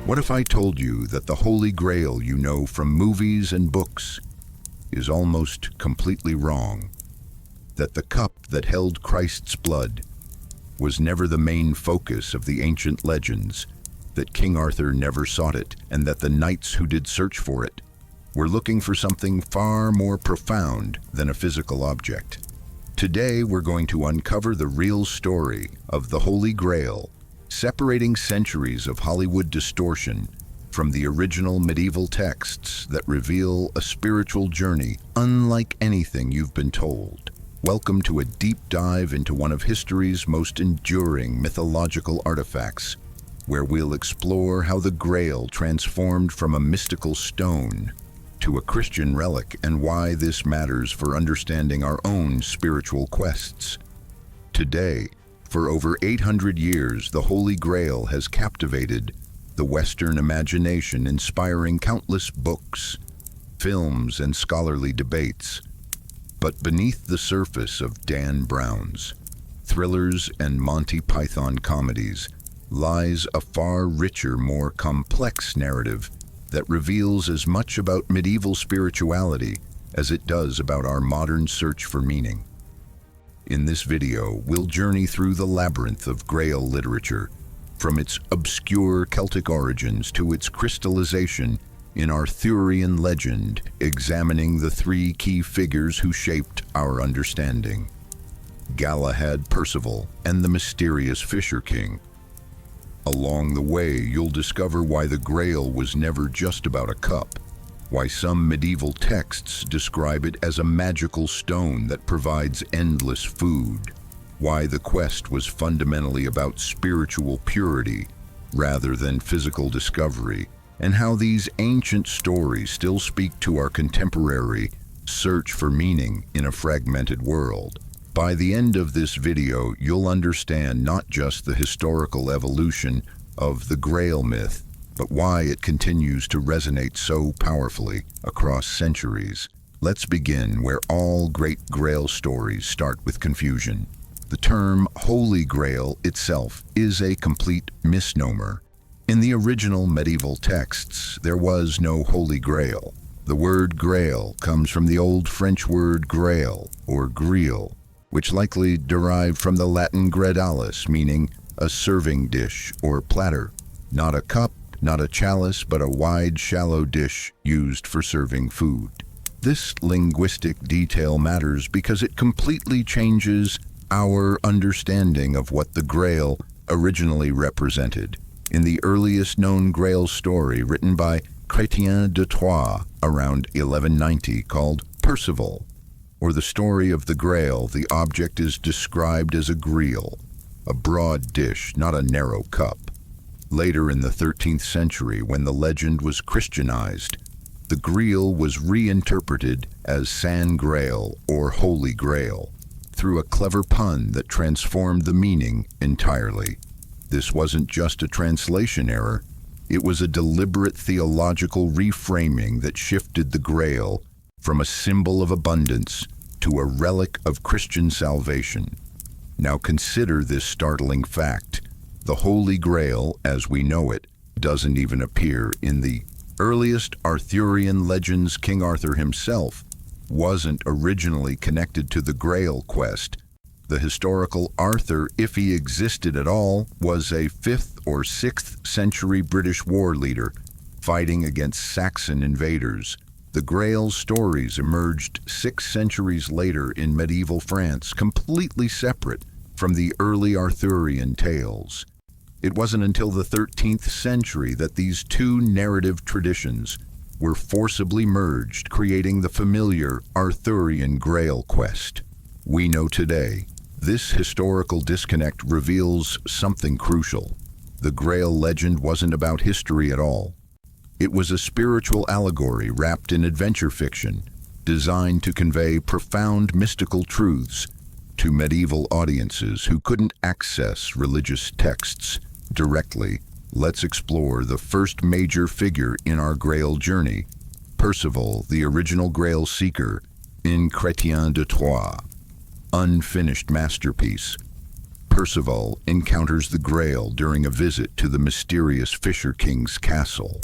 What if I told you that the Holy Grail you know from movies and books is almost completely wrong? That the cup that held Christ's blood was never the main focus of the ancient legends, that King Arthur never sought it, and that the knights who did search for it were looking for something far more profound than a physical object. Today we're going to uncover the real story of the Holy Grail, separating centuries of Hollywood distortion from the original medieval texts that reveal a spiritual journey unlike anything you've been told. Welcome to a deep dive into one of history's most enduring mythological artifacts, where we'll explore how the Grail transformed from a mystical stone to a Christian relic and why this matters for understanding our own spiritual quests. Today, for over 800 years, the Holy Grail has captivated the Western imagination, inspiring countless books, films, and scholarly debates. But beneath the surface of Dan Brown's thrillers and Monty Python comedies lies a far richer, more complex narrative that reveals as much about medieval spirituality as it does about our modern search for meaning. In this video, we'll journey through the labyrinth of Grail literature, from its obscure Celtic origins to its crystallization in Arthurian legend, examining the three key figures who shaped our understanding: Galahad, Percival, and the mysterious Fisher King. Along the way, you'll discover why the Grail was never just about a cup, why some medieval texts describe it as a magical stone that provides endless food, why the quest was fundamentally about spiritual purity rather than physical discovery, and how these ancient stories still speak to our contemporary search for meaning in a fragmented world. By the end of this video, you'll understand not just the historical evolution of the Grail myth, but why it continues to resonate so powerfully across centuries. Let's begin where all great Grail stories start with confusion. The term Holy Grail itself is a complete misnomer. In the original medieval texts, there was no Holy Grail. The word Grail comes from the Old French word grail, or grille, which likely derived from the Latin graedalis, meaning a serving dish or platter. Not a cup, not a chalice, but a wide, shallow dish used for serving food. This linguistic detail matters because it completely changes our understanding of what the Grail originally represented. In the earliest known Grail story, written by Chrétien de Troyes around 1190, called Percival, or the story of the Grail, the object is described as a grille, a broad dish, not a narrow cup. Later in the 13th century, when the legend was Christianized, the grille was reinterpreted as San Grail, or Holy Grail, through a clever pun that transformed the meaning entirely. This wasn't just a translation error, it was a deliberate theological reframing that shifted the Grail from a symbol of abundance to a relic of Christian salvation. Now consider this startling fact. The Holy Grail, as we know it, doesn't even appear in the earliest Arthurian legends. King Arthur himself wasn't originally connected to the Grail quest. The historical Arthur, if he existed at all, was a 5th or 6th century British war leader fighting against Saxon invaders. The Grail stories emerged 6 centuries later in medieval France, completely separate from the early Arthurian tales. It wasn't until the 13th century that these two narrative traditions were forcibly merged, creating the familiar Arthurian Grail quest we know today. This historical disconnect reveals something crucial. The Grail legend wasn't about history at all. It was a spiritual allegory wrapped in adventure fiction, designed to convey profound mystical truths to medieval audiences who couldn't access religious texts directly. Let's explore the first major figure in our Grail journey, Percival, the original Grail seeker, in Chrétien de Troyes' unfinished masterpiece. Percival encounters the Grail during a visit to the mysterious Fisher King's castle.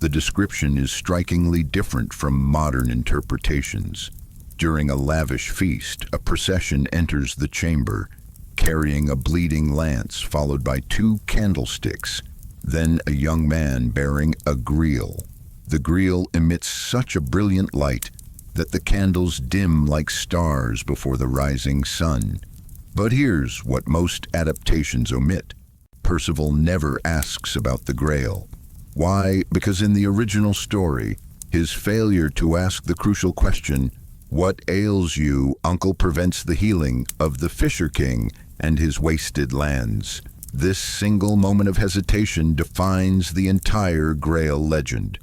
The description is strikingly different from modern interpretations. During a lavish feast, a procession enters the chamber, carrying a bleeding lance followed by 2 candlesticks, then a young man bearing a grial. The grial emits such a brilliant light that the candles dim like stars before the rising sun. But here's what most adaptations omit. Percival never asks about the Grail. Why? Because in the original story, his failure to ask the crucial question, "What ails you, uncle?" prevents the healing of the Fisher King and his wasted lands. This single moment of hesitation defines the entire Grail legend.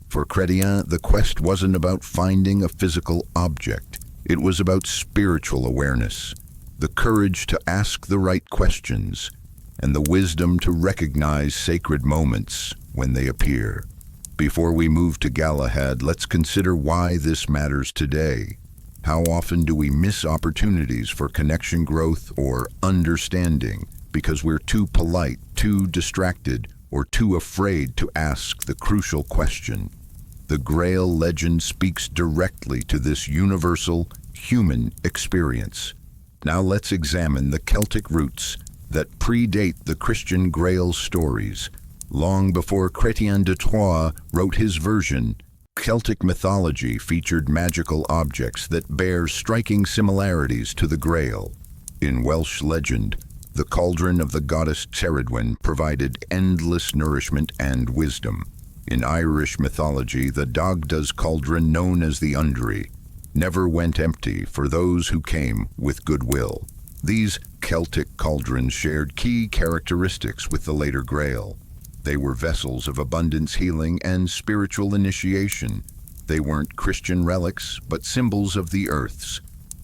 For Chrétien, the quest wasn't about finding a physical object. It was about spiritual awareness, the courage to ask the right questions, and the wisdom to recognize sacred moments when they appear. Before we move to Galahad, let's consider why this matters today. How often do we miss opportunities for connection, growth, or understanding because we're too polite, too distracted, or too afraid to ask the crucial question? The Grail legend speaks directly to this universal human experience. Now let's examine the Celtic roots that predate the Christian Grail stories. Long before Chrétien de Troyes wrote his version, Celtic mythology featured magical objects that bear striking similarities to the Grail. In Welsh legend, the cauldron of the goddess Cerridwen provided endless nourishment and wisdom. In Irish mythology, the Dagda's cauldron, known as the Undri, never went empty for those who came with goodwill. These Celtic cauldrons shared key characteristics with the later Grail. They were vessels of abundance, healing, and spiritual initiation. They weren't Christian relics, but symbols of the earth's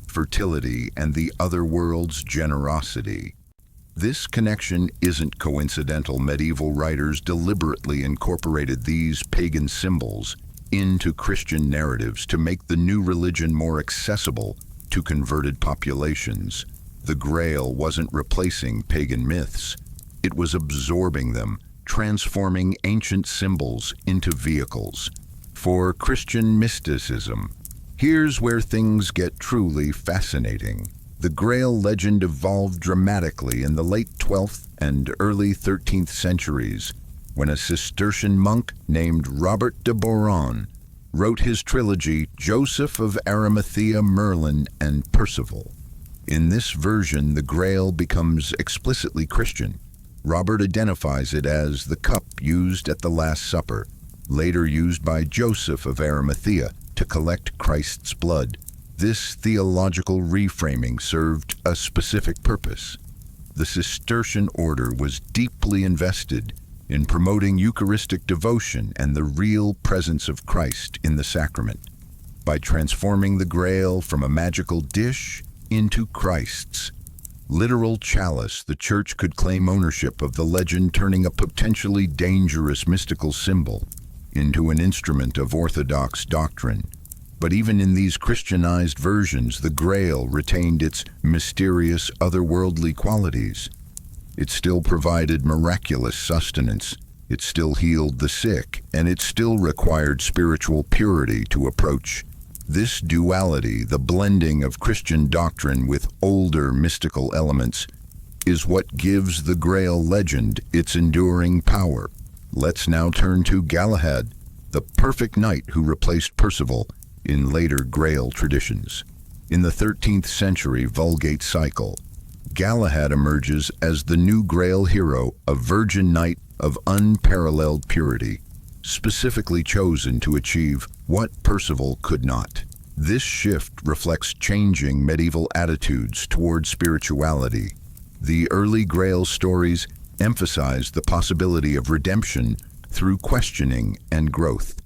fertility and the other world's generosity. This connection isn't coincidental. Medieval writers deliberately incorporated these pagan symbols into Christian narratives to make the new religion more accessible to converted populations. The Grail wasn't replacing pagan myths. It was absorbing them, transforming ancient symbols into vehicles for Christian mysticism. Here's where things get truly fascinating. The Grail legend evolved dramatically in the late 12th and early 13th centuries, when a Cistercian monk named Robert de Boron wrote his trilogy Joseph of Arimathea, Merlin, and Percival. In this version, the Grail becomes explicitly Christian. Robert identifies it as the cup used at the Last Supper, later used by Joseph of Arimathea to collect Christ's blood. This theological reframing served a specific purpose. The Cistercian order was deeply invested in promoting Eucharistic devotion and the real presence of Christ in the sacrament. By transforming the Grail from a magical dish into Christ's literal chalice, the Church could claim ownership of the legend, turning a potentially dangerous mystical symbol into an instrument of orthodox doctrine. But even in these Christianized versions, the Grail retained its mysterious, otherworldly qualities. It still provided miraculous sustenance, it still healed the sick, and it still required spiritual purity to approach. This duality, the blending of Christian doctrine with older mystical elements, is what gives the Grail legend its enduring power. Let's now turn to Galahad, the perfect knight who replaced Percival in later Grail traditions. In the 13th century Vulgate cycle, Galahad emerges as the new Grail hero, a virgin knight of unparalleled purity, specifically chosen to achieve what Percival could not. This shift reflects changing medieval attitudes toward spirituality. The early Grail stories emphasized the possibility of redemption through questioning and growth.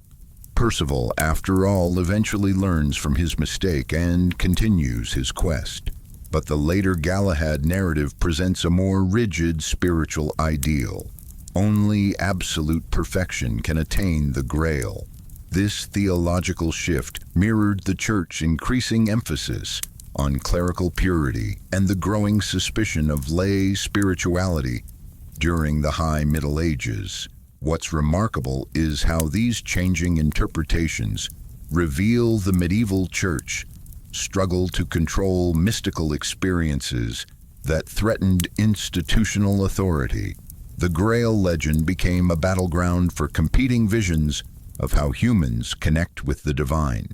Percival, after all, eventually learns from his mistake and continues his quest. But the later Galahad narrative presents a more rigid spiritual ideal. Only absolute perfection can attain the Grail. This theological shift mirrored the Church's increasing emphasis on clerical purity and the growing suspicion of lay spirituality during the High Middle Ages. What's remarkable is how these changing interpretations reveal the medieval church struggle to control mystical experiences that threatened institutional authority. The Grail legend became a battleground for competing visions of how humans connect with the divine.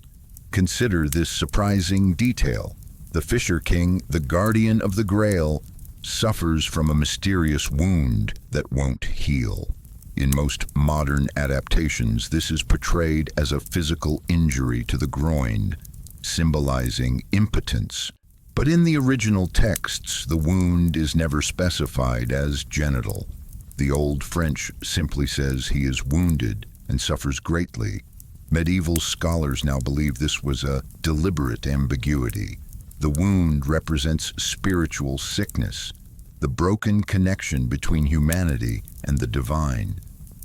Consider this surprising detail. The Fisher King, the guardian of the Grail, suffers from a mysterious wound that won't heal. In most modern adaptations, this is portrayed as a physical injury to the groin, symbolizing impotence. But in the original texts, the wound is never specified as genital. The Old French simply says he is wounded and suffers greatly. Medieval scholars now believe this was a deliberate ambiguity. The wound represents spiritual sickness, the broken connection between humanity and the divine.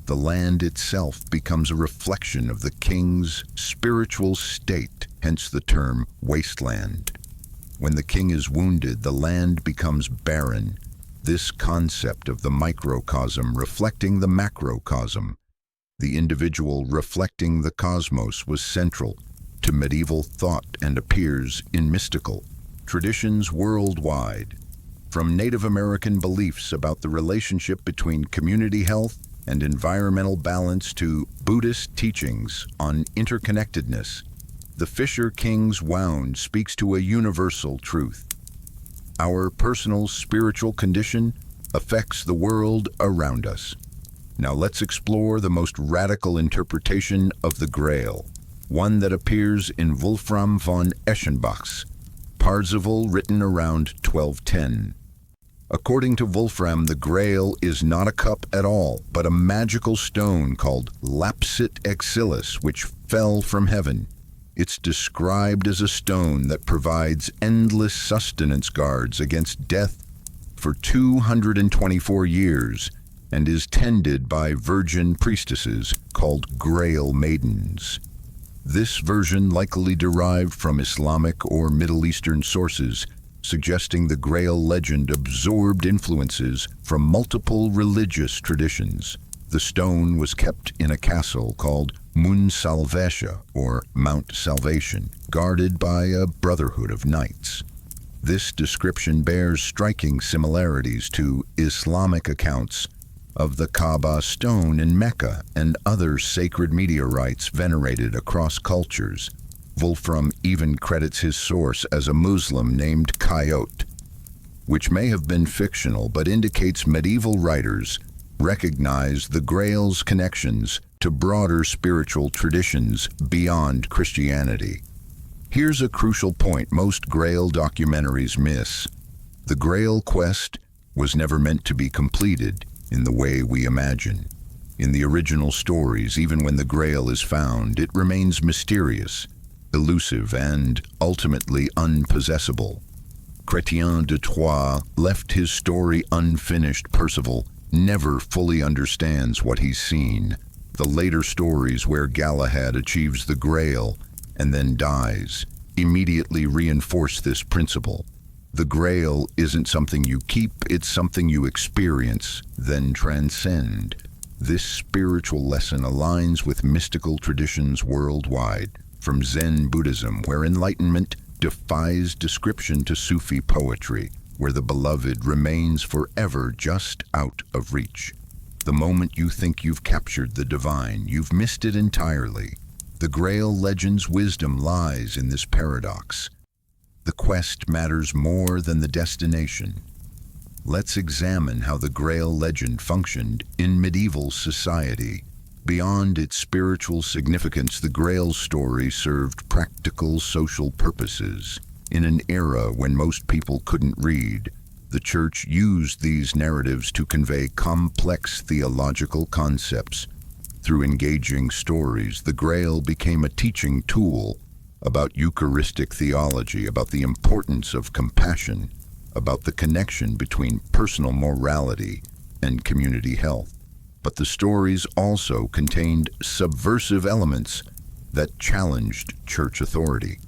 The land itself becomes a reflection of the king's spiritual state, hence the term wasteland. When the king is wounded, the land becomes barren. This concept of the microcosm reflecting the macrocosm, the individual reflecting the cosmos, was central to medieval thought and appears in mystical traditions worldwide. From Native American beliefs about the relationship between community health and environmental balance to Buddhist teachings on interconnectedness, the Fisher King's wound speaks to a universal truth. Our personal spiritual condition affects the world around us. Now let's explore the most radical interpretation of the Grail, one that appears in Wolfram von Eschenbach's Parzival, written around 1210. According to Wolfram, the Grail is not a cup at all, but a magical stone called lapsit exilis, which fell from heaven. It's described as a stone that provides endless sustenance guards against death for 224 years and is tended by virgin priestesses called Grail maidens. This version likely derived from Islamic or Middle Eastern sources, suggesting the Grail legend absorbed influences from multiple religious traditions. The stone was kept in a castle called Mun Salvesha, or Mount Salvation, guarded by a brotherhood of knights. This description bears striking similarities to Islamic accounts of the Kaaba stone in Mecca and other sacred meteorites venerated across cultures. Wolfram even credits his source as a Muslim named Coyote, which may have been fictional but indicates medieval writers recognized the Grail's connections to broader spiritual traditions beyond Christianity. Here's a crucial point most Grail documentaries miss. The Grail quest was never meant to be completed in the way we imagine. In the original stories, even when the Grail is found, it remains mysterious, elusive, and ultimately unpossessable. Chrétien de Troyes left his story unfinished. Percival never fully understands what he's seen. The later stories where Galahad achieves the Grail and then dies immediately reinforce this principle. The Grail isn't something you keep, it's something you experience, then transcend. This spiritual lesson aligns with mystical traditions worldwide, from Zen Buddhism, where enlightenment defies description, to Sufi poetry, where the beloved remains forever just out of reach. The moment you think you've captured the divine, you've missed it entirely. The Grail legend's wisdom lies in this paradox. The quest matters more than the destination. Let's examine how the Grail legend functioned in medieval society. Beyond its spiritual significance, the Grail story served practical social purposes. In an era when most people couldn't read, the Church used these narratives to convey complex theological concepts. Through engaging stories, the Grail became a teaching tool about Eucharistic theology, about the importance of compassion, about the connection between personal morality and community health. But the stories also contained subversive elements that challenged church authority.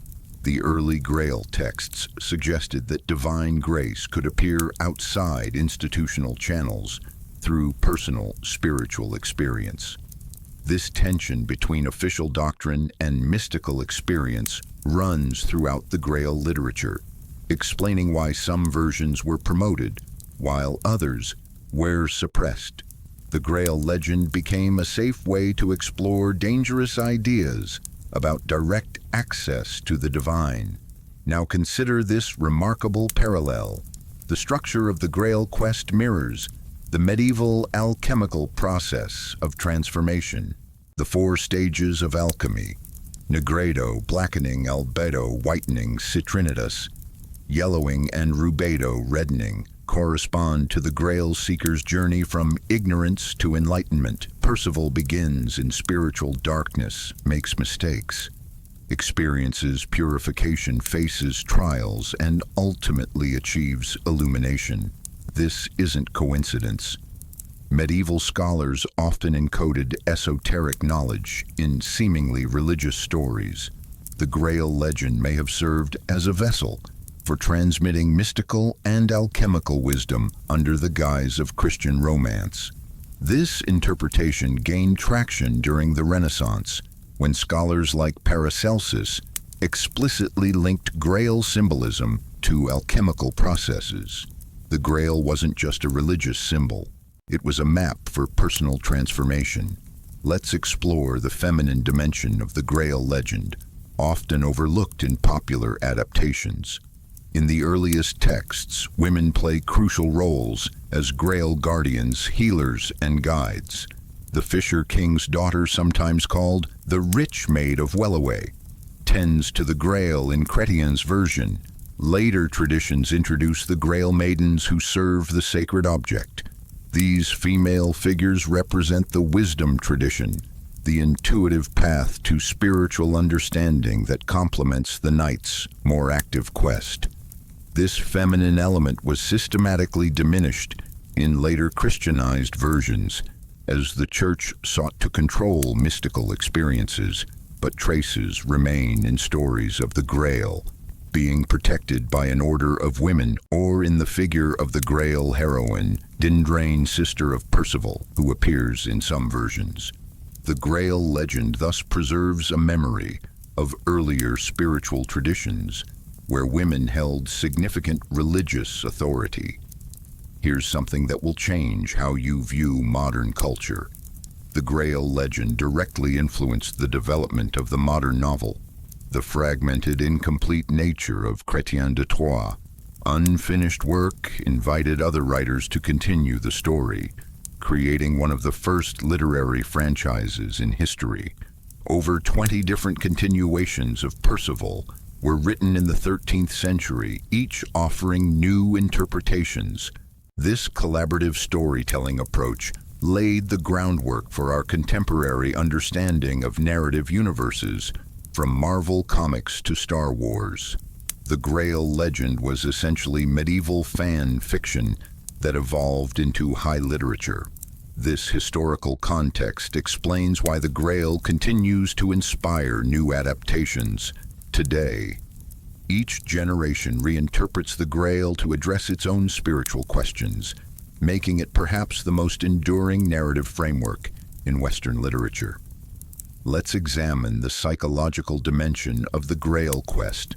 The early Grail texts suggested that divine grace could appear outside institutional channels through personal spiritual experience. This tension between official doctrine and mystical experience runs throughout the Grail literature, explaining why some versions were promoted while others were suppressed. The Grail legend became a safe way to explore dangerous ideas about direct access to the divine. Now consider this remarkable parallel. The structure of the Grail quest mirrors the medieval alchemical process of transformation. The 4 stages of alchemy: nigredo, blackening; albedo, whitening; citrinitas, yellowing; and rubedo, reddening, correspond to the Grail seeker's journey from ignorance to enlightenment. Percival begins in spiritual darkness, makes mistakes, experiences purification, faces trials, and ultimately achieves illumination. This isn't coincidence. Medieval scholars often encoded esoteric knowledge in seemingly religious stories. The Grail legend may have served as a vessel for transmitting mystical and alchemical wisdom under the guise of Christian romance. This interpretation gained traction during the Renaissance, when scholars like Paracelsus explicitly linked Grail symbolism to alchemical processes. The Grail wasn't just a religious symbol, it was a map for personal transformation. Let's explore the feminine dimension of the Grail legend, often overlooked in popular adaptations. In the earliest texts, women play crucial roles as Grail guardians, healers, and guides. The Fisher King's daughter, sometimes called the Rich Maid of Wellaway, tends to the Grail in Chrétien's version. Later traditions introduce the Grail maidens who serve the sacred object. These female figures represent the wisdom tradition, the intuitive path to spiritual understanding that complements the knight's more active quest. This feminine element was systematically diminished in later Christianized versions as the Church sought to control mystical experiences, but traces remain in stories of the Grail being protected by an order of women, or in the figure of the Grail heroine, Dindrain, sister of Percival, who appears in some versions. The Grail legend thus preserves a memory of earlier spiritual traditions where women held significant religious authority. Here's something that will change how you view modern culture. The Grail legend directly influenced the development of the modern novel. The fragmented, incomplete nature of Chrétien de Troyes' unfinished work invited other writers to continue the story, creating one of the first literary franchises in history. Over 20 different continuations of Percival were written in the 13th century, each offering new interpretations. This collaborative storytelling approach laid the groundwork for our contemporary understanding of narrative universes, from Marvel Comics to Star Wars. The Grail legend was essentially medieval fan fiction that evolved into high literature. This historical context explains why the Grail continues to inspire new adaptations today. Each generation reinterprets the Grail to address its own spiritual questions, making it perhaps the most enduring narrative framework in Western literature. Let's examine the psychological dimension of the Grail quest.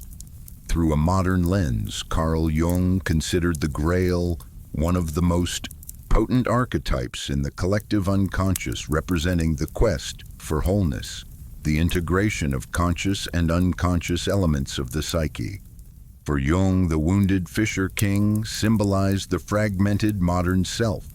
Through a modern lens, Carl Jung considered the Grail one of the most potent archetypes in the collective unconscious, representing the quest for wholeness, the integration of conscious and unconscious elements of the psyche. For Jung, the wounded Fisher King symbolized the fragmented modern self.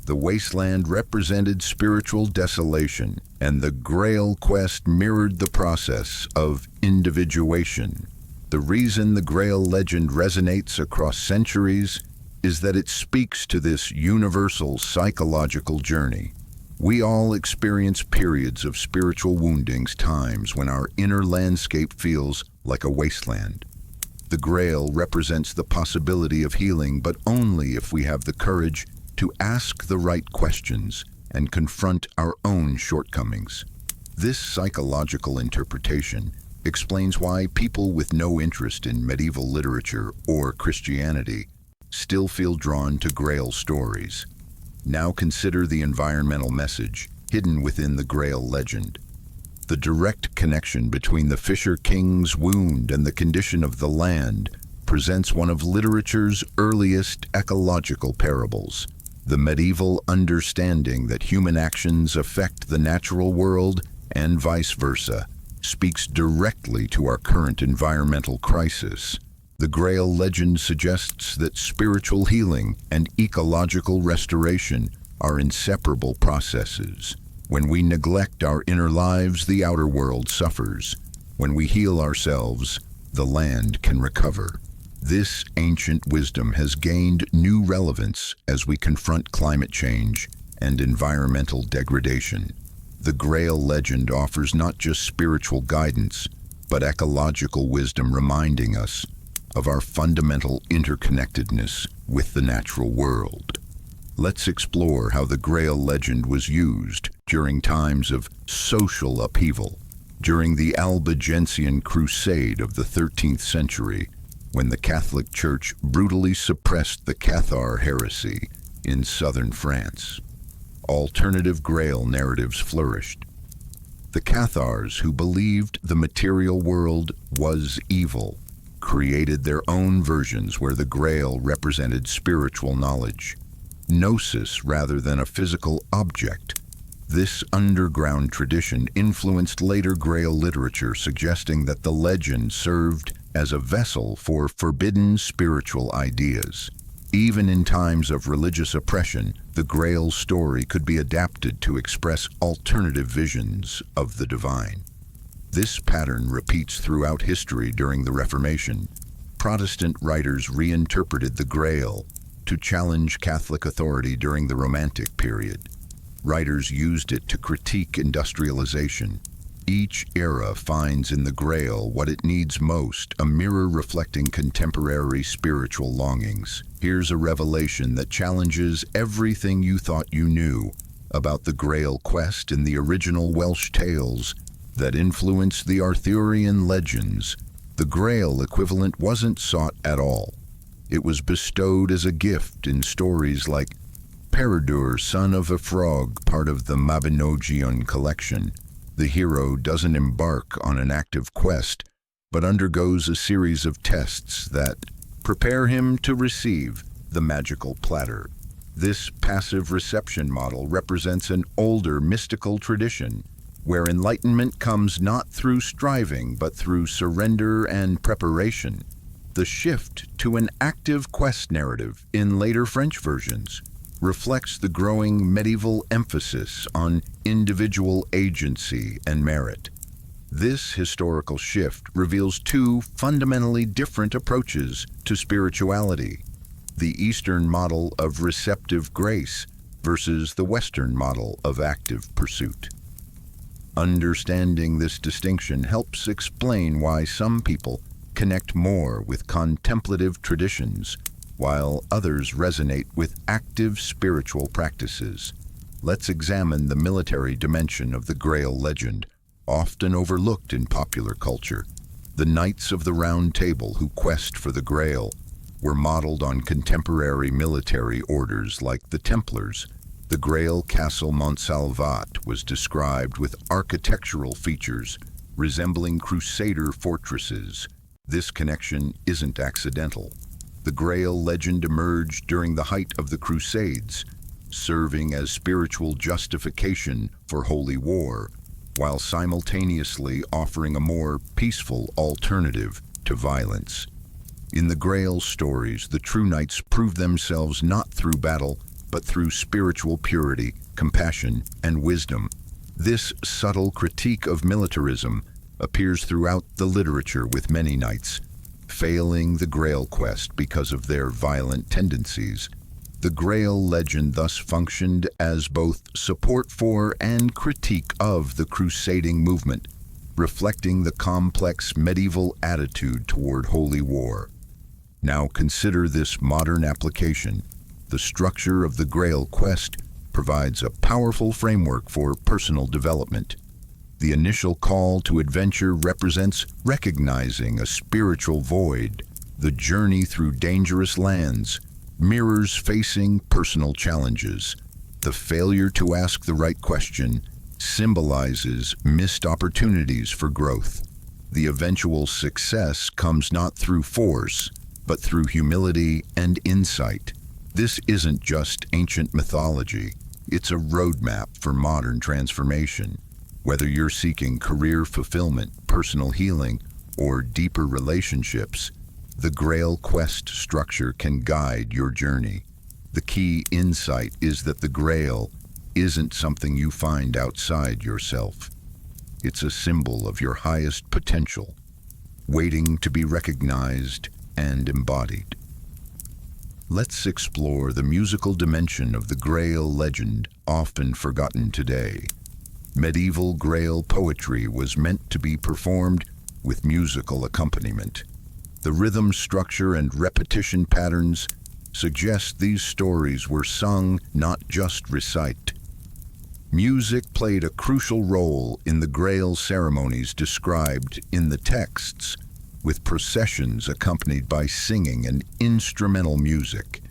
The wasteland represented spiritual desolation, and the Grail quest mirrored the process of individuation. The reason the Grail legend resonates across centuries is that it speaks to this universal psychological journey. We all experience periods of spiritual woundings, times when our inner landscape feels like a wasteland. The Grail represents the possibility of healing, but only if we have the courage to ask the right questions and confront our own shortcomings. This psychological interpretation explains why people with no interest in medieval literature or Christianity still feel drawn to Grail stories. Now consider the environmental message hidden within the Grail legend. The direct connection between the Fisher King's wound and the condition of the land presents one of literature's earliest ecological parables. The medieval understanding that human actions affect the natural world and vice versa speaks directly to our current environmental crisis. The Grail legend suggests that spiritual healing and ecological restoration are inseparable processes. When we neglect our inner lives, the outer world suffers. When we heal ourselves, the land can recover. This ancient wisdom has gained new relevance as we confront climate change and environmental degradation. The Grail legend offers not just spiritual guidance, but ecological wisdom, reminding us of our fundamental interconnectedness with the natural world. Let's explore how the Grail legend was used during times of social upheaval. During the Albigensian Crusade of the 13th century, when the Catholic Church brutally suppressed the Cathar heresy in southern France, alternative Grail narratives flourished. The Cathars, who believed the material world was evil, created their own versions where the Grail represented spiritual knowledge, gnosis rather than a physical object. This underground tradition influenced later Grail literature, suggesting that the legend served as a vessel for forbidden spiritual ideas. Even in times of religious oppression, the Grail story could be adapted to express alternative visions of the divine. This pattern repeats throughout history. During the Reformation, Protestant writers reinterpreted the Grail to challenge Catholic authority. During the Romantic period, writers used it to critique industrialization. Each era finds in the Grail what it needs most, a mirror reflecting contemporary spiritual longings. Here's a revelation that challenges everything you thought you knew about the Grail quest. In the original Welsh tales that influenced the Arthurian legends, the Grail equivalent wasn't sought at all. It was bestowed as a gift in stories like Peredur, son of a frog, part of the Mabinogion collection. The hero doesn't embark on an active quest, but undergoes a series of tests that prepare him to receive the magical platter. This passive reception model represents an older mystical tradition where enlightenment comes not through striving but through surrender and preparation. The shift to an active quest narrative in later French versions reflects the growing medieval emphasis on individual agency and merit. This historical shift reveals two fundamentally different approaches to spirituality: the Eastern model of receptive grace versus the Western model of active pursuit. Understanding this distinction helps explain why some people connect more with contemplative traditions, while others resonate with active spiritual practices. Let's examine the military dimension of the Grail legend, often overlooked in popular culture. The Knights of the Round Table who quest for the Grail were modeled on contemporary military orders like the Templars. The Grail Castle Montsalvat was described with architectural features resembling Crusader fortresses. This connection isn't accidental. The Grail legend emerged during the height of the Crusades, serving as spiritual justification for holy war, while simultaneously offering a more peaceful alternative to violence. In the Grail stories, the true knights prove themselves not through battle, but through spiritual purity, compassion, and wisdom. This subtle critique of militarism appears throughout the literature, with many knights failing the Grail quest because of their violent tendencies. The Grail legend thus functioned as both support for and critique of the crusading movement, reflecting the complex medieval attitude toward holy war. Now consider this modern application. The structure of the Grail quest provides a powerful framework for personal development. The initial call to adventure represents recognizing a spiritual void. The journey through dangerous lands mirrors facing personal challenges. The failure to ask the right question symbolizes missed opportunities for growth. The eventual success comes not through force, but through humility and insight. This isn't just ancient mythology, it's a roadmap for modern transformation. Whether you're seeking career fulfillment, personal healing, or deeper relationships, the Grail quest structure can guide your journey. The key insight is that the Grail isn't something you find outside yourself. It's a symbol of your highest potential, waiting to be recognized and embodied. Let's explore the musical dimension of the Grail legend, often forgotten today. Medieval Grail poetry was meant to be performed with musical accompaniment. The rhythm structure and repetition patterns suggest these stories were sung, not just recited. Music played a crucial role in the Grail ceremonies described in the texts, with processions accompanied by singing and instrumental music.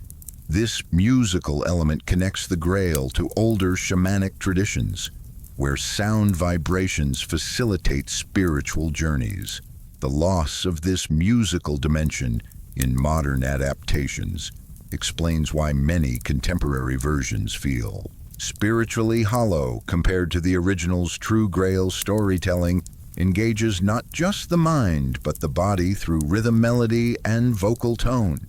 This musical element connects the Grail to older shamanic traditions, where sound vibrations facilitate spiritual journeys. The loss of this musical dimension in modern adaptations explains why many contemporary versions feel spiritually hollow compared to the original's. True Grail storytelling engages not just the mind, but the body through rhythm, melody, and vocal tone.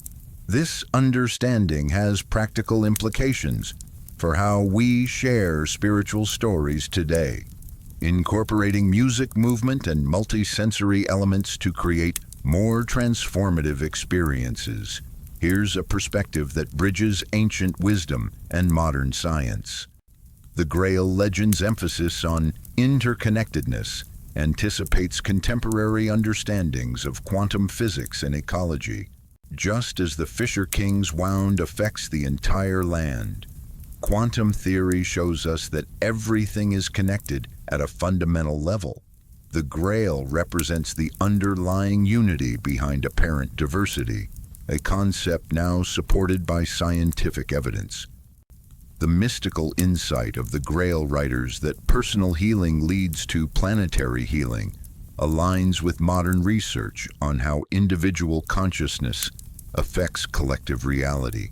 This understanding has practical implications for how we share spiritual stories today, incorporating music, movement, and multi-sensory elements to create more transformative experiences. Here's a perspective that bridges ancient wisdom and modern science. The Grail legend's emphasis on interconnectedness anticipates contemporary understandings of quantum physics and ecology. Just as the Fisher King's wound affects the entire land, quantum theory shows us that everything is connected at a fundamental level. The Grail represents the underlying unity behind apparent diversity, a concept now supported by scientific evidence. The mystical insight of the Grail writers that personal healing leads to planetary healing aligns with modern research on how individual consciousness affects collective reality.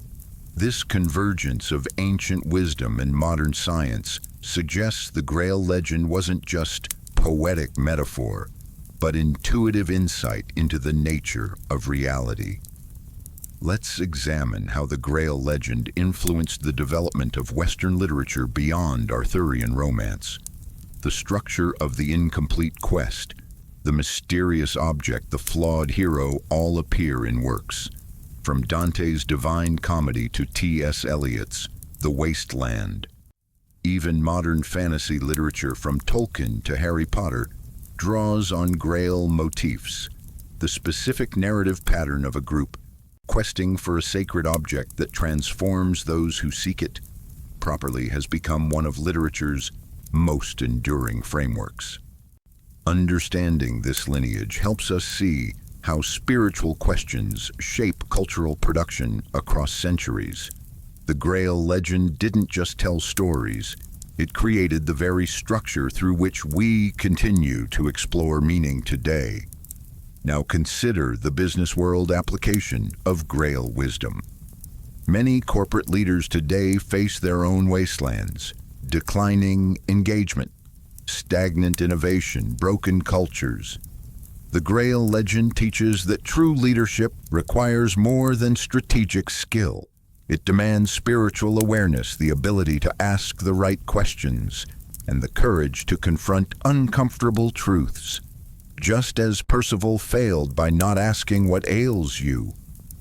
This convergence of ancient wisdom and modern science suggests the Grail legend wasn't just poetic metaphor, but intuitive insight into the nature of reality. Let's examine how the Grail legend influenced the development of Western literature beyond Arthurian romance. The structure of the incomplete quest, the mysterious object, the flawed hero all appear in works from Dante's Divine Comedy to T.S. Eliot's The Waste Land. Even modern fantasy literature from Tolkien to Harry Potter draws on Grail motifs, the specific narrative pattern of a group questing for a sacred object that transforms those who seek it properly has become one of literature's most enduring frameworks. Understanding this lineage helps us see how spiritual questions shape cultural production across centuries. The Grail legend didn't just tell stories, it created the very structure through which we continue to explore meaning today. Now consider the business world application of Grail wisdom. Many corporate leaders today face their own wastelands: declining engagement, stagnant innovation, broken cultures. The Grail legend teaches that true leadership requires more than strategic skill. It demands spiritual awareness, the ability to ask the right questions, and the courage to confront uncomfortable truths. Just as Percival failed by not asking what ails you,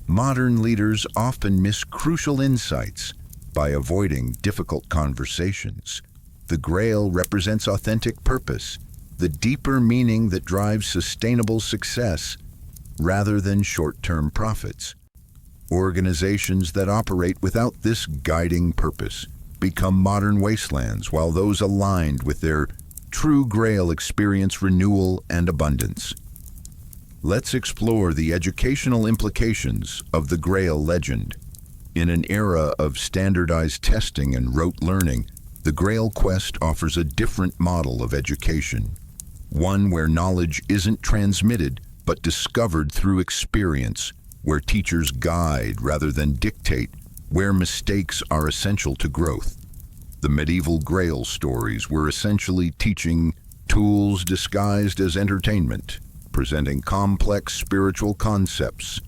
modern leaders often miss crucial insights by avoiding difficult conversations. The Grail represents authentic purpose, the deeper meaning that drives sustainable success rather than short-term profits. Organizations that operate without this guiding purpose become modern wastelands, while those aligned with their true Grail experience renewal and abundance. Let's explore the educational implications of the Grail legend. In an era of standardized testing and rote learning, the Grail quest offers a different model of education. One where knowledge isn't transmitted, but discovered through experience, where teachers guide rather than dictate, where mistakes are essential to growth. The medieval Grail stories were essentially teaching tools disguised as entertainment, presenting complex spiritual concepts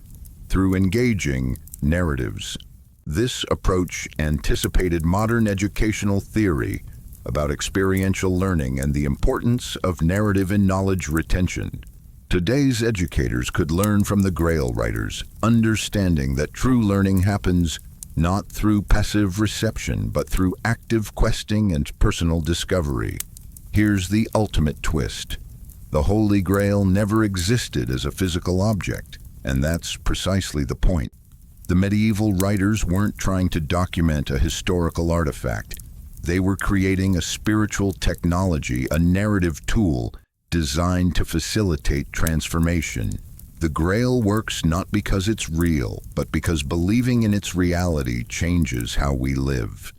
through engaging narratives. This approach anticipated modern educational theory about experiential learning and the importance of narrative in knowledge retention. Today's educators could learn from the Grail writers, understanding that true learning happens not through passive reception, but through active questing and personal discovery. Here's the ultimate twist. The Holy Grail never existed as a physical object, and that's precisely the point. The medieval writers weren't trying to document a historical artifact. They were creating a spiritual technology, a narrative tool designed to facilitate transformation. The Grail works not because it's real, but because believing in its reality changes how we live.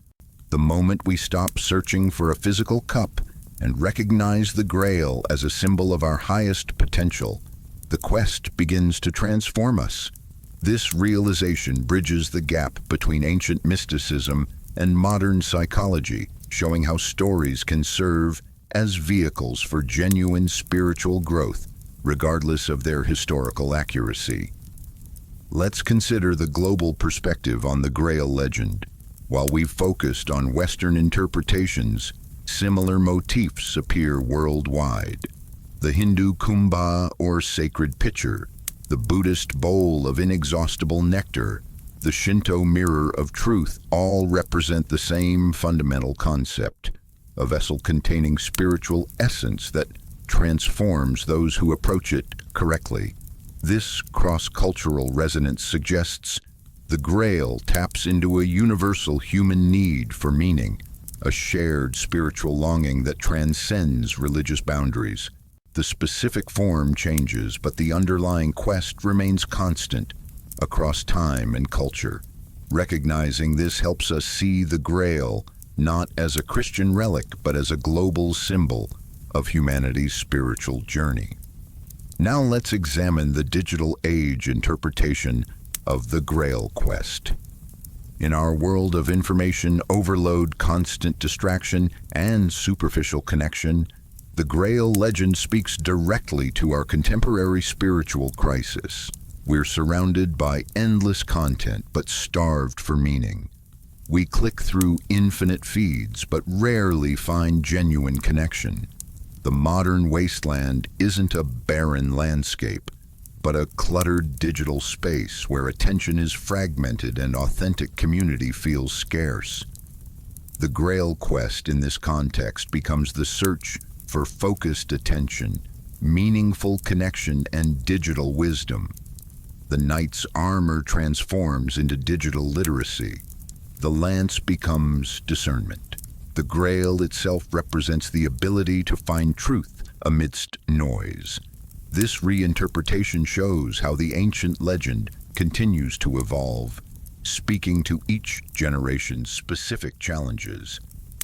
The moment we stop searching for a physical cup and recognize the Grail as a symbol of our highest potential, the quest begins to transform us. This realization bridges the gap between ancient mysticism and modern psychology, showing how stories can serve as vehicles for genuine spiritual growth, regardless of their historical accuracy. Let's consider the global perspective on the Grail legend. While we've focused on Western interpretations, similar motifs appear worldwide. The Hindu kumbha or sacred pitcher, the Buddhist bowl of inexhaustible nectar, the Shinto mirror of truth all represent the same fundamental concept, a vessel containing spiritual essence that transforms those who approach it correctly. This cross-cultural resonance suggests the Grail taps into a universal human need for meaning, a shared spiritual longing that transcends religious boundaries. The specific form changes, but the underlying quest remains constant across time and culture. Recognizing this helps us see the Grail not as a Christian relic, but as a global symbol of humanity's spiritual journey. Now let's examine the digital age interpretation of the Grail quest. In our world of information overload, constant distraction, and superficial connection, the Grail legend speaks directly to our contemporary spiritual crisis. We're surrounded by endless content, but starved for meaning. We click through infinite feeds, but rarely find genuine connection. The modern wasteland isn't a barren landscape, but a cluttered digital space where attention is fragmented and authentic community feels scarce. The Grail quest in this context becomes the search for focused attention, meaningful connection, and digital wisdom. The knight's armor transforms into digital literacy. The lance becomes discernment. The Grail itself represents the ability to find truth amidst noise. This reinterpretation shows how the ancient legend continues to evolve, speaking to each generation's specific challenges.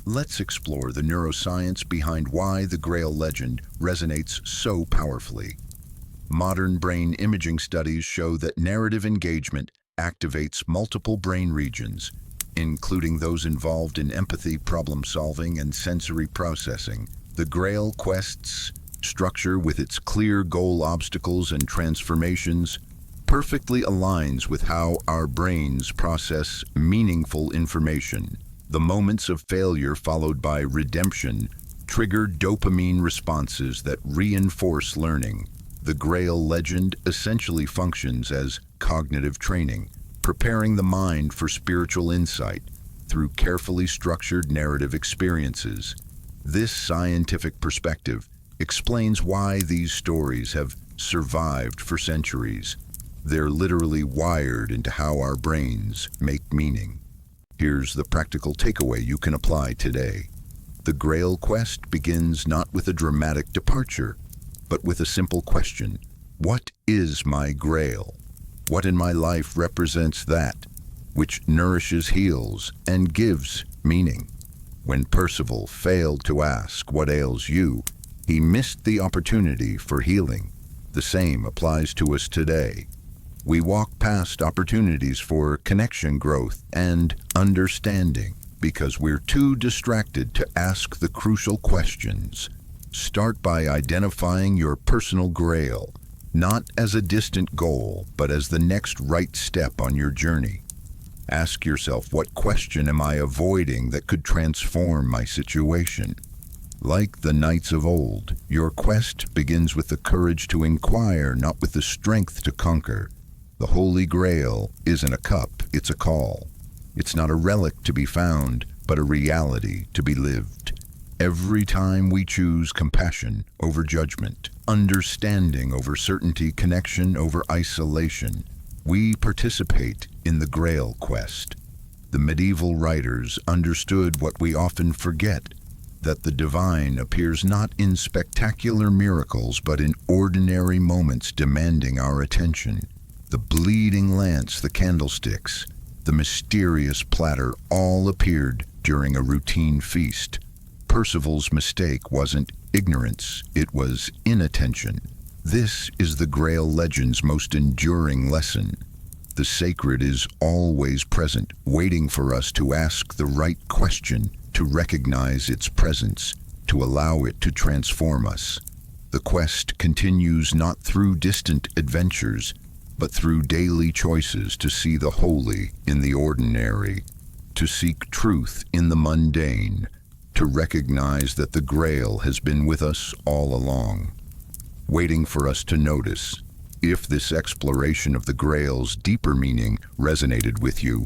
Let's explore the neuroscience behind why the Grail legend resonates so powerfully. Modern brain imaging studies show that narrative engagement activates multiple brain regions, including those involved in empathy, problem-solving, and sensory processing. The Grail quest's structure, with its clear goal obstacles and transformations, perfectly aligns with how our brains process meaningful information. The moments of failure followed by redemption trigger dopamine responses that reinforce learning. The Grail legend essentially functions as cognitive training, preparing the mind for spiritual insight through carefully structured narrative experiences. This scientific perspective explains why these stories have survived for centuries. They're literally wired into how our brains make meaning. Here's the practical takeaway you can apply today. The Grail quest begins not with a dramatic departure, but with a simple question. What is my Grail? What in my life represents that which nourishes, heals, and gives meaning? When Percival failed to ask what ails you, he missed the opportunity for healing. The same applies to us today. We walk past opportunities for connection, growth, and understanding because we're too distracted to ask the crucial questions. Start by identifying your personal Grail, not as a distant goal, but as the next right step on your journey. Ask yourself, what question am I avoiding that could transform my situation? Like the knights of old, your quest begins with the courage to inquire, not with the strength to conquer. The Holy Grail isn't a cup, it's a call. It's not a relic to be found, but a reality to be lived. Every time we choose compassion over judgment, understanding over certainty, connection over isolation, we participate in the Grail quest. The medieval writers understood what we often forget, that the divine appears not in spectacular miracles, but in ordinary moments demanding our attention. The bleeding lance, the candlesticks, the mysterious platter all appeared during a routine feast. Percival's mistake wasn't ignorance, it was inattention. This is the Grail legend's most enduring lesson. The sacred is always present, waiting for us to ask the right question, to recognize its presence, to allow it to transform us. The quest continues not through distant adventures, but through daily choices to see the holy in the ordinary, to seek truth in the mundane, to recognize that the Grail has been with us all along, waiting for us to notice. If this exploration of the Grail's deeper meaning resonated with you,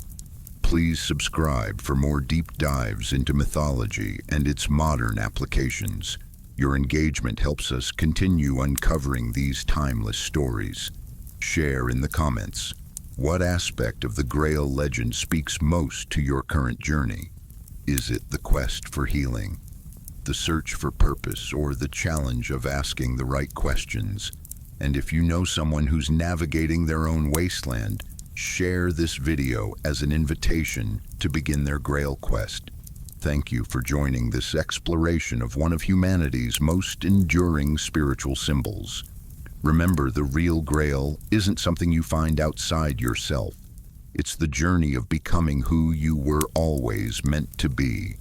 please subscribe for more deep dives into mythology and its modern applications. Your engagement helps us continue uncovering these timeless stories. Share in the comments. What aspect of the Grail legend speaks most to your current journey? Is it the quest for healing, the search for purpose, or the challenge of asking the right questions? And if you know someone who's navigating their own wasteland, share this video as an invitation to begin their Grail quest. Thank you for joining this exploration of one of humanity's most enduring spiritual symbols. Remember, the real Grail isn't something you find outside yourself. It's the journey of becoming who you were always meant to be.